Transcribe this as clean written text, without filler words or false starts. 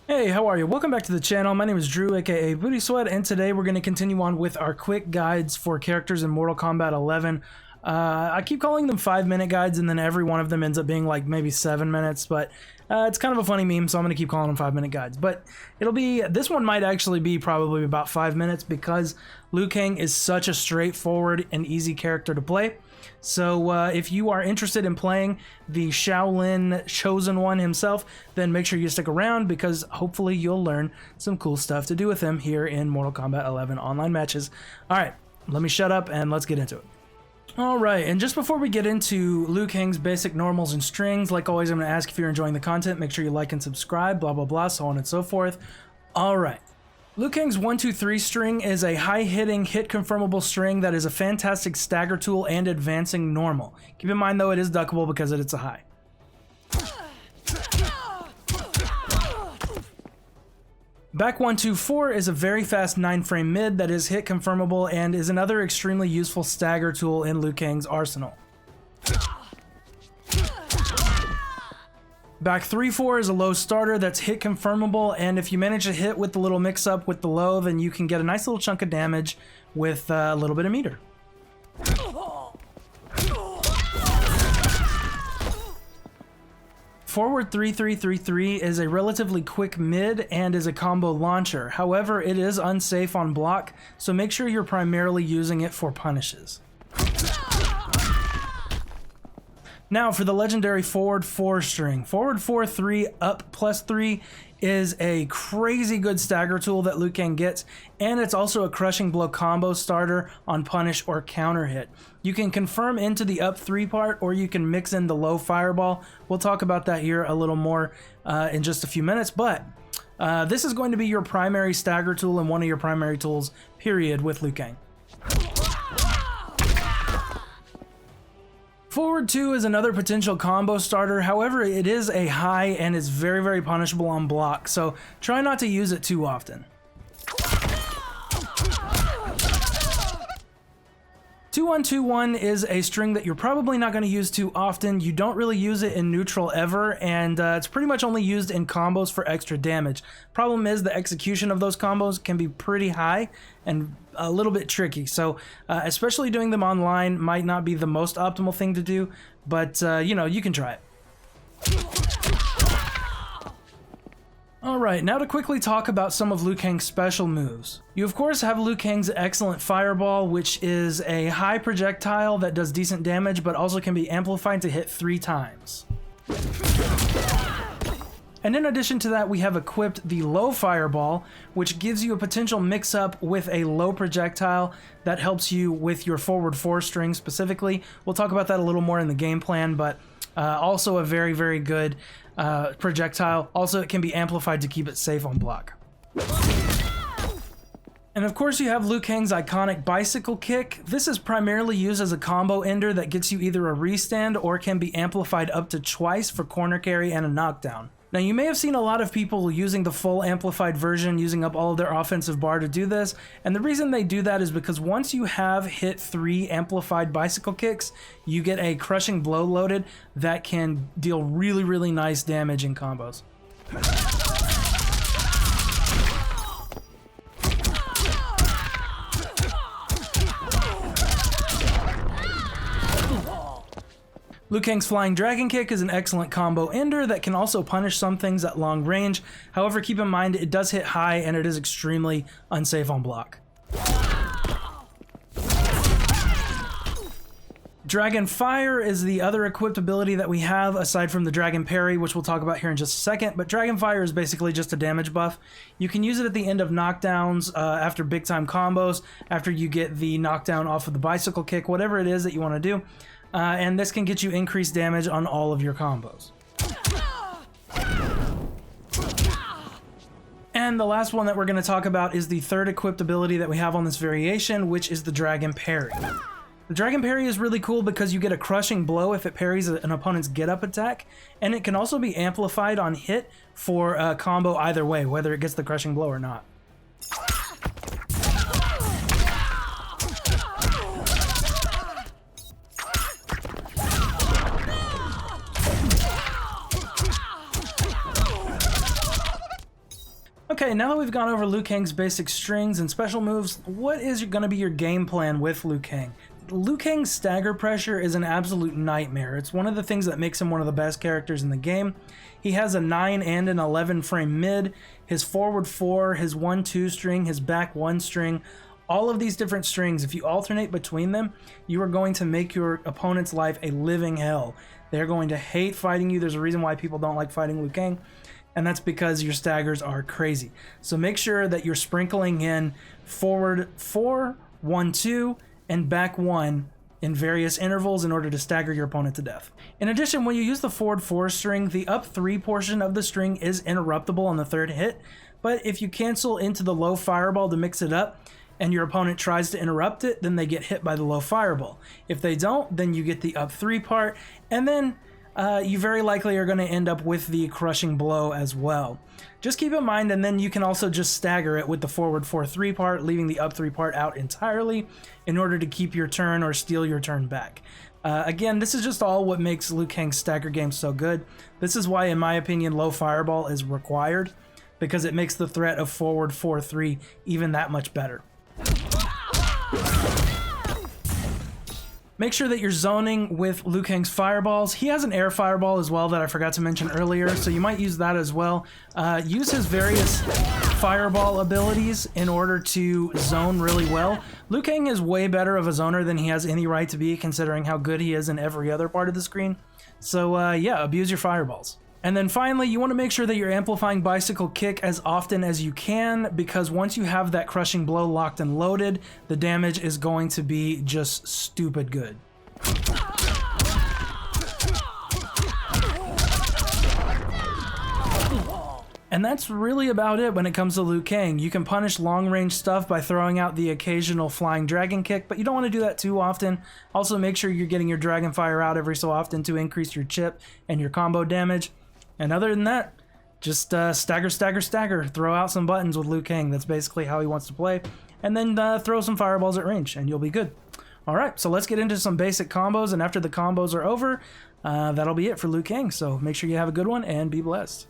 Hey, how are you? Welcome back to the channel. My name is Drew, aka Booty Sweat, and today we're going to continue on with our quick guides for characters in Mortal Kombat 11. I keep calling them 5-minute guides, and then every one of them ends up being like maybe 7 minutes, but it's kind of a funny meme, so I'm going to keep calling them 5-minute guides. But this one might actually be probably about 5 minutes because Liu Kang is such a straightforward and easy character to play. So if you are interested in playing the Shaolin Chosen One himself, then make sure you stick around because hopefully you'll learn some cool stuff to do with him here in Mortal Kombat 11 online matches. Alright, let me shut up and let's get into it. Alright, and just before we get into Liu Kang's basic normals and strings, like always I'm going to ask if you're enjoying the content, make sure you like and subscribe, blah blah blah, so on and so forth. Alright. Liu Kang's 1-2-3 string is a high-hitting, hit-confirmable string that is a fantastic stagger tool and advancing normal. Keep in mind though it is duckable because it's a high. Back 1-2-4 is a very fast 9-frame mid that is hit confirmable and is another extremely useful stagger tool in Liu Kang's arsenal. Back 3-4 is a low starter that's hit confirmable, and if you manage to hit with the little mix up with the low, then you can get a nice little chunk of damage with a little bit of meter. Forward 3-3-3-3 is a relatively quick mid and is a combo launcher. However, it is unsafe on block, so make sure you're primarily using it for punishes. Now for the legendary forward 4 string. Forward 4-3 up +3 is a crazy good stagger tool that Liu Kang gets, and it's also a crushing blow combo starter on punish or counter hit. You can confirm into the up 3 part, or you can mix in the low fireball. We'll talk about that here a little more in just a few minutes, but this is going to be your primary stagger tool and one of your primary tools, period, with Liu Kang. Forward 2 is another potential combo starter, however it is a high and is very, very punishable on block, so try not to use it too often. 2-1-2-1 is a string that you're probably not going to use too often. You don't really use it in neutral ever, and it's pretty much only used in combos for extra damage. Problem is the execution of those combos can be pretty high and a little bit tricky, so especially doing them online might not be the most optimal thing to do, but you know, you can try it. Alright, now to quickly talk about some of Liu Kang's special moves. You of course have Liu Kang's excellent Fireball, which is a high projectile that does decent damage but also can be amplified to hit 3 times. And in addition to that, we have equipped the low Fireball, which gives you a potential mix-up with a low projectile that helps you with your forward 4 string specifically. We'll talk about that a little more in the game plan, but also a very, very good projectile. Also, it can be amplified to keep it safe on block. And of course you have Liu Kang's iconic bicycle kick. This is primarily used as a combo ender that gets you either a restand or can be amplified up to twice for corner carry and a knockdown. Now you may have seen a lot of people using the full amplified version, using up all of their offensive bar to do this, and the reason they do that is because once you have hit 3 amplified bicycle kicks, you get a crushing blow loaded that can deal really, really nice damage in combos. Liu Kang's Flying Dragon Kick is an excellent combo ender that can also punish some things at long range. However, keep in mind it does hit high and it is extremely unsafe on block. Dragon Fire is the other equipped ability that we have aside from the Dragon Parry, which we'll talk about here in just a second, but Dragon Fire is basically just a damage buff. You can use it at the end of knockdowns, after big time combos, after you get the knockdown off of the bicycle kick, whatever it is that you want to do. And this can get you increased damage on all of your combos. And the last one that we're going to talk about is the third equipped ability that we have on this variation, which is the Dragon Parry. The Dragon Parry is really cool because you get a crushing blow if it parries an opponent's get-up attack, and it can also be amplified on hit for a combo either way, whether it gets the crushing blow or not. Okay, now that we've gone over Liu Kang's basic strings and special moves, what is going to be your game plan with Liu Kang? Liu Kang's stagger pressure is an absolute nightmare. It's one of the things that makes him one of the best characters in the game. He has a 9 and an 11 frame mid, his forward 4, his 1-2 string, his back 1 string. All of these different strings, if you alternate between them, you are going to make your opponent's life a living hell. They're going to hate fighting you. There's a reason why people don't like fighting Liu Kang, and that's because your staggers are crazy. So make sure that you're sprinkling in forward 4, 1-2, and back 1 in various intervals in order to stagger your opponent to death. In addition, when you use the forward 4 string, the up 3 portion of the string is interruptible on the 3rd hit, but if you cancel into the low fireball to mix it up, and your opponent tries to interrupt it, then they get hit by the low fireball. If they don't, then you get the up 3 part, and then you very likely are going to end up with the crushing blow as well. Just keep in mind, and then you can also just stagger it with the forward 4-3 part, leaving the up 3 part out entirely in order to keep your turn or steal your turn back. Again, this is just all what makes Liu Kang's stagger game so good. This is why, in my opinion, low fireball is required, because it makes the threat of forward 4-3 even that much better. Make sure that you're zoning with Liu Kang's fireballs. He has an air fireball as well that I forgot to mention earlier, so you might use that as well. Use his various fireball abilities in order to zone really well. Liu Kang is way better of a zoner than he has any right to be, considering how good he is in every other part of the screen. So yeah, abuse your fireballs. And then finally, you want to make sure that you're amplifying Bicycle Kick as often as you can, because once you have that crushing blow locked and loaded, the damage is going to be just stupid good. And that's really about it when it comes to Liu Kang. You can punish long-range stuff by throwing out the occasional flying dragon kick, but you don't want to do that too often. Also, make sure you're getting your dragon fire out every so often to increase your chip and your combo damage. And other than that, just stagger, stagger, stagger. Throw out some buttons with Liu Kang. That's basically how he wants to play. And then throw some fireballs at range, and you'll be good. Alright, so let's get into some basic combos, and after the combos are over, that'll be it for Liu Kang. So make sure you have a good one, and be blessed.